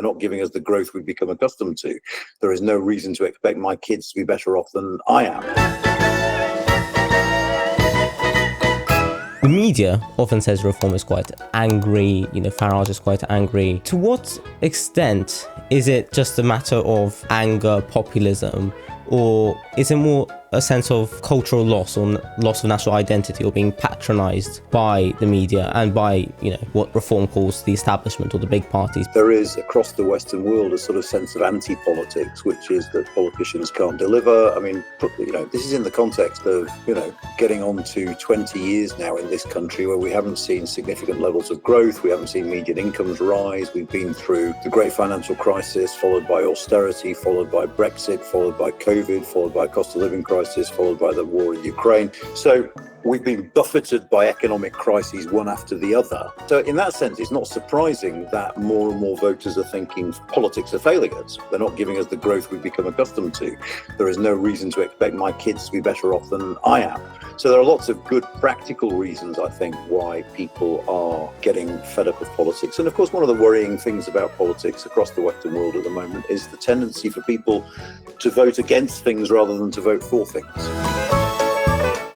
They're not giving us the growth we've become accustomed to. There is no reason to expect my kids to be better off than I am. The media often says Reform is quite angry, Farage is quite angry. To what extent is it just a matter of anger, populism, or is it more a sense of cultural loss or loss of national identity, or being patronized by the media and by, what Reform calls the establishment or the big parties? There is across the Western world a sort of sense of anti-politics, which is that politicians can't deliver. I mean, this is in the context of, getting on to 20 years now in this country where we haven't seen significant levels of growth. We haven't seen median incomes rise. We've been through the great financial crisis, followed by austerity, followed by Brexit, followed by COVID, followed by cost of living crisis, followed by the war in Ukraine. So we've been buffeted by economic crises one after the other. So in that sense, it's not surprising that more and more voters are thinking politics are failing us. They're not giving us the growth we've become accustomed to. There is no reason to expect my kids to be better off than I am. So there are lots of good practical reasons, I think, why people are getting fed up with politics. And of course, one of the worrying things about politics across the Western world at the moment is the tendency for people to vote against things rather than to vote for things.